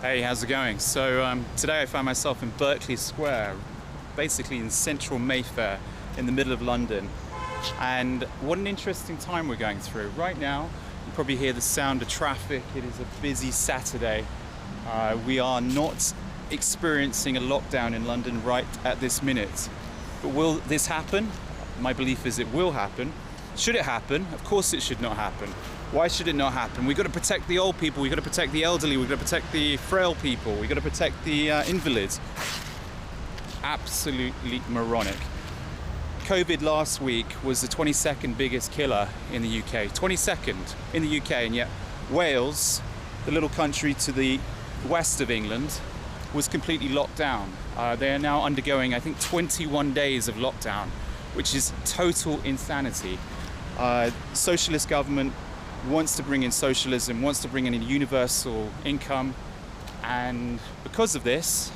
Hey, how's it going? So today I found myself in Berkeley Square, basically in central Mayfair, in the middle of London. And what an interesting time we're going through. Right now, you probably hear the sound of traffic. It is a busy Saturday. We are not experiencing a lockdown in London right at this minute. But will this happen? My belief is it will happen. Should it happen? Of course it should not happen. Why should it not happen? We've got to protect the old people, we've got to protect the elderly, we've got to protect the frail people, we've got to protect the invalids. Absolutely moronic. COVID last week was the 22nd biggest killer in the UK. 22nd in the UK, and yet Wales, the little country to the west of England, was completely locked down. They are now undergoing, I think, 21 days of lockdown, which is total insanity. Socialist government wants to bring in socialism, wants to bring in a universal income, and because of this,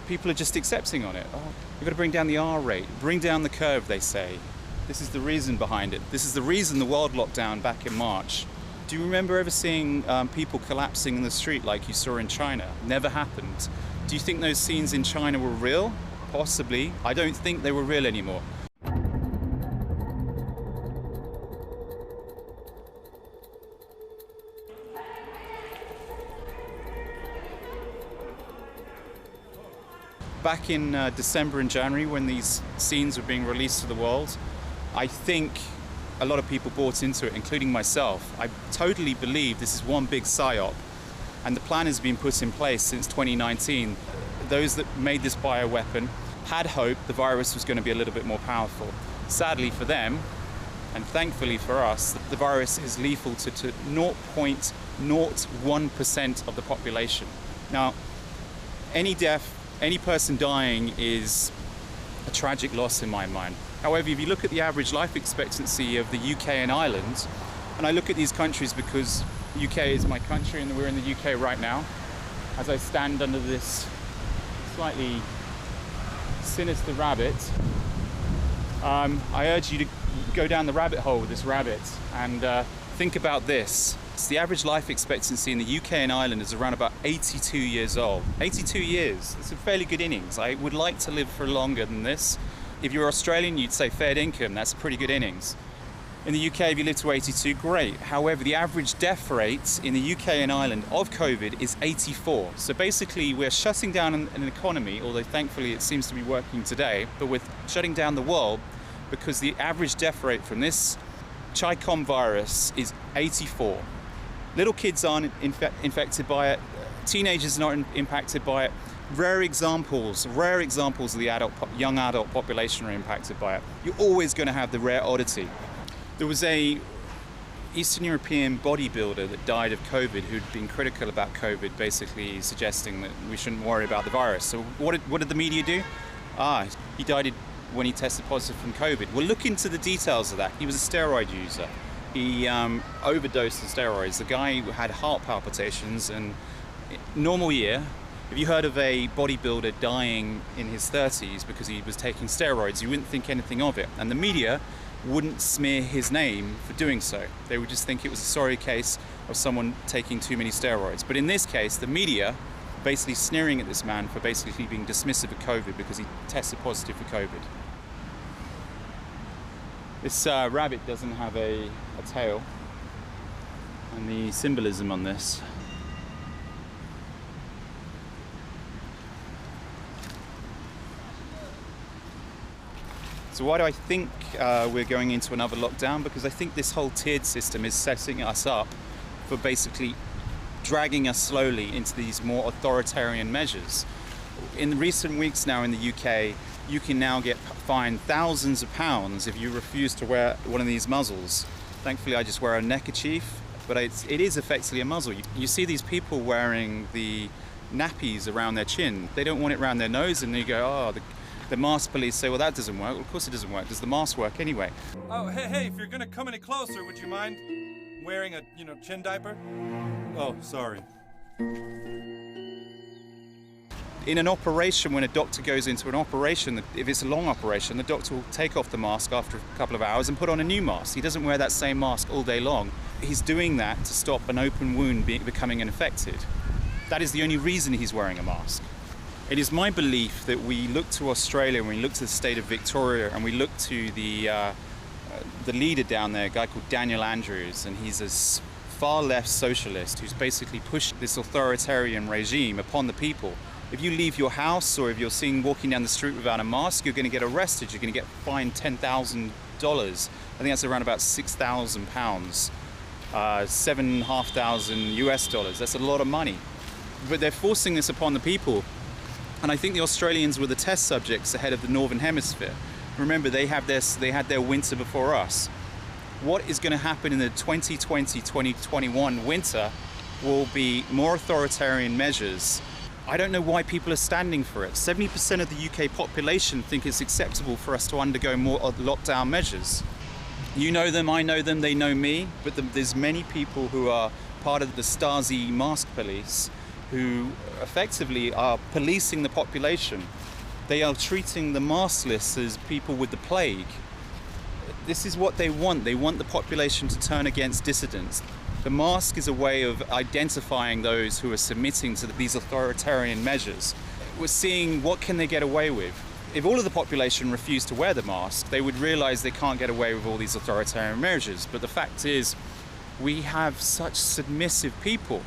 people are just accepting on it. Oh, we've got to bring down the R rate, bring down the curve, they say. This is the reason behind it. This is the reason the world locked down back in March. Do you remember ever seeing people collapsing in the street like you saw in China? Never happened. Do you think those scenes in China were real? Possibly. I don't think they were real anymore. Back in December and January, when these scenes were being released to the world, I think a lot of people bought into it, including myself. I totally believe this is one big PSY-OP, and the plan has been put in place since 2019. Those that made this bioweapon had hoped the virus was going to be a little bit more powerful. Sadly for them, and thankfully for us, the virus is lethal to 0.01% of the population. Now, any death, any person dying is a tragic loss in my mind. However, if you look at the average life expectancy of the UK and Ireland, and I look at these countries because UK is my country and we're in the UK right now, as I stand under this slightly sinister rabbit, I urge you to go down the rabbit hole with this rabbit and think about this. The average life expectancy in the UK and Ireland is around about 82 years old. 82 years, it's a fairly good innings. I would like to live for longer than this. If you're Australian, you'd say fair income, that's a pretty good innings. In the UK, if you live to 82, great. However, the average death rate in the UK and Ireland of COVID is 84. So basically, we're shutting down an economy, although thankfully it seems to be working today, but we're shutting down the world because the average death rate from this Chi-Com virus is 84. Little kids aren't infected by it, teenagers are not impacted by it. Rare examples of the young adult population are impacted by it. You're always going to have the rare oddity. There was a Eastern European bodybuilder that died of COVID who'd been critical about COVID, basically suggesting that we shouldn't worry about the virus. So what did the media do? He died when he tested positive from COVID. Well, look into the details of that. He was a steroid user. He overdosed on steroids. The guy had heart palpitations, and normal year, if you heard of a bodybuilder dying in his 30s because he was taking steroids, you wouldn't think anything of it. And the media wouldn't smear his name for doing so. They would just think it was a sorry case of someone taking too many steroids. But in this case, the media basically sneering at this man for basically being dismissive of COVID because he tested positive for COVID. This rabbit doesn't have a tail, and the symbolism on this. So why do I think we're going into another lockdown? Because I think this whole tiered system is setting us up for basically dragging us slowly into these more authoritarian measures. In recent weeks now in the UK, you can now get fined thousands of pounds if you refuse to wear one of these muzzles. Thankfully, I just wear a neckerchief, but it is effectively a muzzle. You see these people wearing the nappies around their chin. They don't want it around their nose, and you go, oh, the mask police say, well, that doesn't work. Well, of course it doesn't work. Does the mask work anyway? Oh, hey, if you're gonna come any closer, would you mind wearing a, chin diaper? Oh, sorry. In an operation, when a doctor goes into an operation, if it's a long operation, the doctor will take off the mask after a couple of hours and put on a new mask. He doesn't wear that same mask all day long. He's doing that to stop an open wound becoming infected. That is the only reason he's wearing a mask. It is my belief that we look to Australia, and we look to the state of Victoria, and we look to the leader down there, a guy called Daniel Andrews, and he's a far left socialist who's basically pushed this authoritarian regime upon the people. If you leave your house, or if you're seen walking down the street without a mask, you're going to get arrested. You're going to get fined $10,000. I think that's around about £6,000, $7,500 US. That's a lot of money. But they're forcing this upon the people. And I think the Australians were the test subjects ahead of the Northern Hemisphere. Remember, they had their winter before us. What is going to happen in the 2020-2021 winter will be more authoritarian measures. I don't know why people are standing for it. 70% of the UK population think it's acceptable for us to undergo more lockdown measures. You know them, I know them, they know me, but there's many people who are part of the Stasi mask police who effectively are policing the population. They are treating the maskless as people with the plague. This is what they want. They want the population to turn against dissidents. The mask is a way of identifying those who are submitting to these authoritarian measures. We're seeing what can they get away with. If all of the population refused to wear the mask, they would realize they can't get away with all these authoritarian measures. But the fact is, we have such submissive people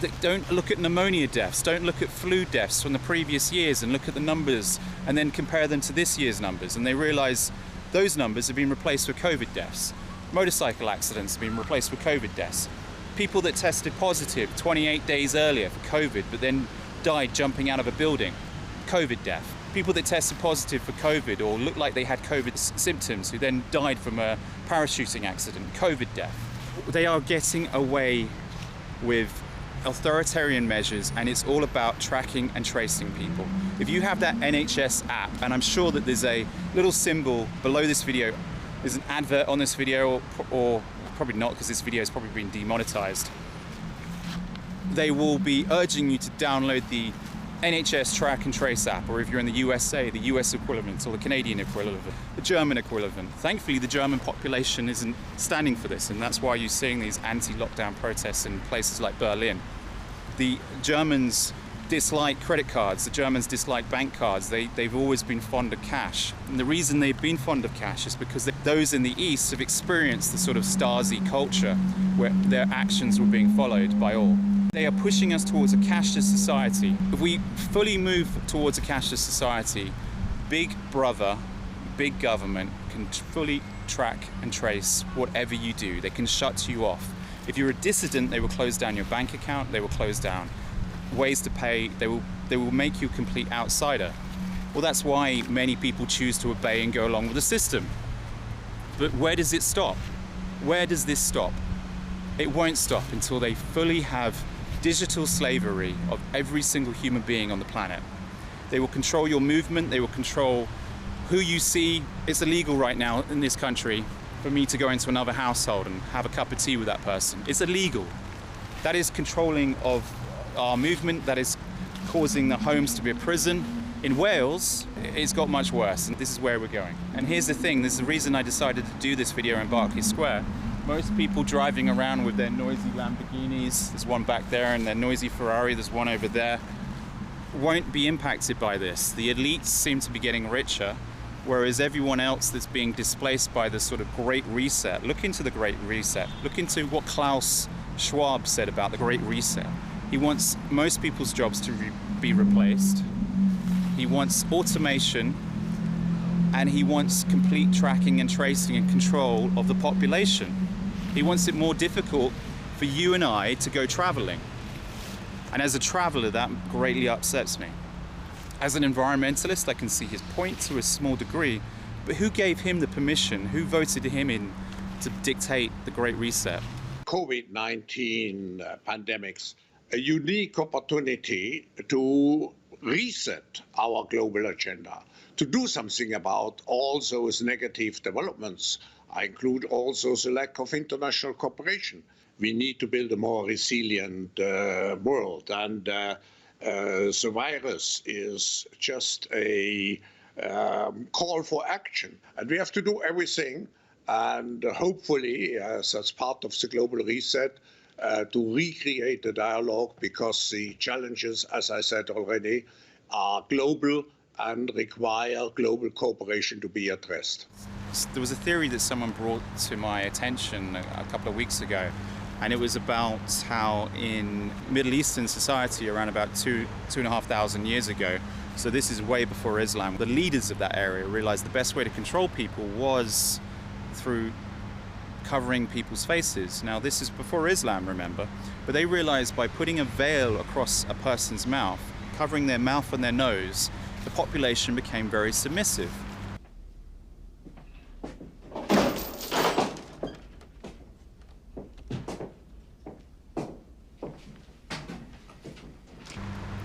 that don't look at pneumonia deaths, don't look at flu deaths from the previous years and look at the numbers and then compare them to this year's numbers, and they realize those numbers have been replaced with COVID deaths. Motorcycle accidents have been replaced with COVID deaths. People that tested positive 28 days earlier for COVID but then died jumping out of a building, COVID death. People that tested positive for COVID or looked like they had COVID symptoms who then died from a parachuting accident, COVID death. They are getting away with authoritarian measures, and it's all about tracking and tracing people. If you have that NHS app, and I'm sure that there's a little symbol below this video, there's an advert on this video, or probably not because this video has probably been demonetized. They will be urging you to download the NHS track and trace app, or if you're in the USA, the US equivalent, or the Canadian equivalent, the German equivalent. Thankfully, the German population isn't standing for this, and that's why you're seeing these anti-lockdown protests in places like Berlin. The Germans dislike credit cards, the Germans dislike bank cards. They've always been fond of cash. And the reason they've been fond of cash is because those in the East have experienced the sort of Stasi culture where their actions were being followed by all. They are pushing us towards a cashless society. If we fully move towards a cashless society, Big Brother, big government can fully track and trace whatever you do. They can shut you off. If you're a dissident, they will close down your bank account, they will close down ways to pay, they will make you a complete outsider. Well, that's why many people choose to obey and go along with the system. But where does it stop? Where does this stop? It won't stop until they fully have digital slavery of every single human being on the planet. They will control your movement, they will control who you see. It's illegal right now in this country for me to go into another household and have a cup of tea with that person. It's illegal. That is controlling of our movement, that is causing the homes to be a prison. In Wales, it's got much worse, and this is where we're going. And here's the thing, this is the reason I decided to do this video in Berkeley Square. Most people driving around with their noisy Lamborghinis, there's one back there, and their noisy Ferrari, there's one over there, won't be impacted by this. The elites seem to be getting richer, whereas everyone else that's being displaced by the sort of Great Reset. Look into the Great Reset. Look into what Klaus Schwab said about the Great Reset. He wants most people's jobs to be replaced. He wants automation, and he wants complete tracking and tracing and control of the population. He wants it more difficult for you and I to go traveling. And as a traveler, that greatly upsets me. As an environmentalist, I can see his point to a small degree, but who gave him the permission? Who voted him in to dictate the Great Reset? COVID-19 pandemics, a unique opportunity to reset our global agenda, to do something about all those negative developments. I include also the lack of international cooperation. We need to build a more resilient world, and the virus is just a call for action. And we have to do everything, and hopefully, as part of the global reset, to recreate the dialogue, because the challenges, as I said already, are global and require global cooperation to be addressed. There was a theory that someone brought to my attention a couple of weeks ago, and it was about how in Middle Eastern society around about 2,500 years ago, so this is way before Islam, the leaders of that area realized the best way to control people was through covering people's faces. Now this is before Islam, remember, but they realized by putting a veil across a person's mouth, covering their mouth and their nose, the population became very submissive.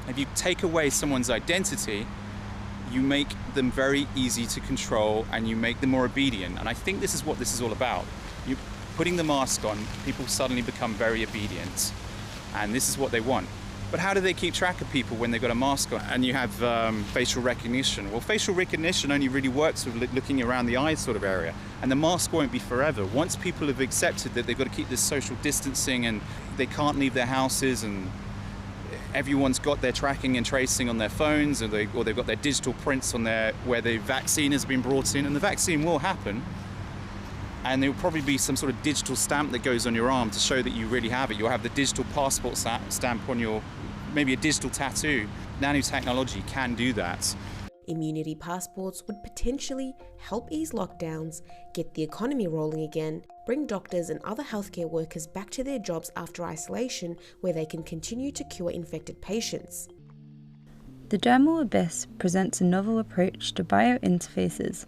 If you take away someone's identity, you make them very easy to control and you make them more obedient. And I think this is what this is all about. You putting the mask on, people suddenly become very obedient. And this is what they want. But how do they keep track of people when they've got a mask on and you have facial recognition? Well, facial recognition only really works with looking around the eyes sort of area. And the mask won't be forever. Once people have accepted that they've got to keep this social distancing and they can't leave their houses and everyone's got their tracking and tracing on their phones, or they've got their digital prints on where the vaccine has been brought in, and the vaccine will happen, and there will probably be some sort of digital stamp that goes on your arm to show that you really have it. You'll have the digital passport stamp on your, maybe a digital tattoo. Nanotechnology can do that. Immunity passports would potentially help ease lockdowns, get the economy rolling again, bring doctors and other healthcare workers back to their jobs after isolation, where they can continue to cure infected patients. The dermal abyss presents a novel approach to biointerfaces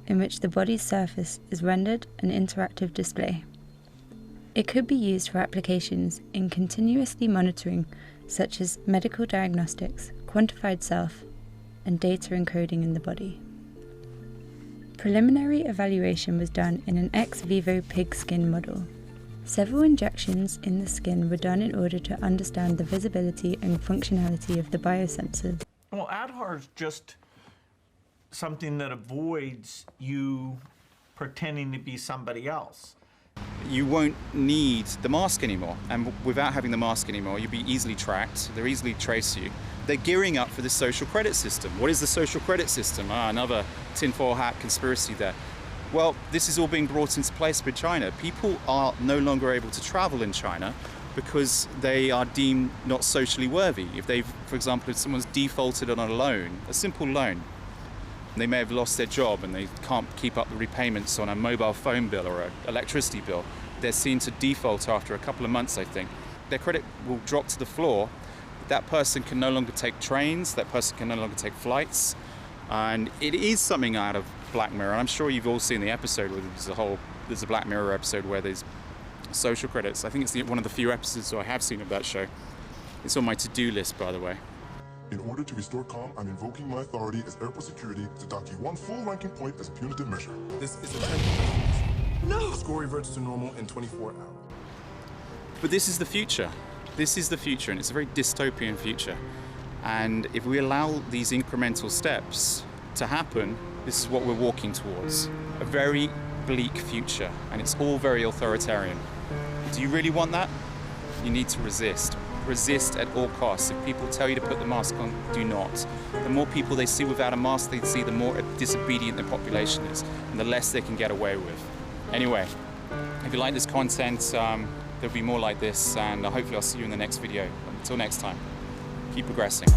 in which the body's surface is rendered an interactive display. It could be used for applications in continuously monitoring, such as medical diagnostics, quantified self, and data encoding in the body. Preliminary evaluation was done in an ex vivo pig skin model. Several injections in the skin were done in order to understand the visibility and functionality of the biosensors. Well, ADHAR is just something that avoids you pretending to be somebody else. You won't need the mask anymore, and without having the mask anymore, you'll be easily tracked, they'll easily trace you. They're gearing up for the social credit system. What is the social credit system? Another tinfoil hat conspiracy there. Well, this is all being brought into place with China. People are no longer able to travel in China because they are deemed not socially worthy. If they've, for example, if someone's defaulted on a loan, a simple loan, they may have lost their job and they can't keep up the repayments on a mobile phone bill or an electricity bill, they're seen to default after a couple of months, I think. Their credit will drop to the floor. That person can no longer take trains, that person can no longer take flights. And it is something out of Black Mirror. And I'm sure you've all seen the episode where there's a Black Mirror episode where there's social credits. I think it's one of the few episodes I have seen of that show. It's on my to-do list, by the way. In order to restore calm, I'm invoking my authority as airport security to dock you one full ranking point as a punitive measure. This is a No! The score reverts to normal in 24 hours. But this is the future. This is the future, and it's a very dystopian future. And if we allow these incremental steps to happen, this is what we're walking towards. A very bleak future, and it's all very authoritarian. Do you really want that? You need to resist. Resist at all costs. If people tell you to put the mask on, do not. The more people they see without a mask they see, the more disobedient the population is, and the less they can get away with. Anyway, if you like this content, there'll be more like this, and hopefully I'll see you in the next video. Until next time, keep progressing.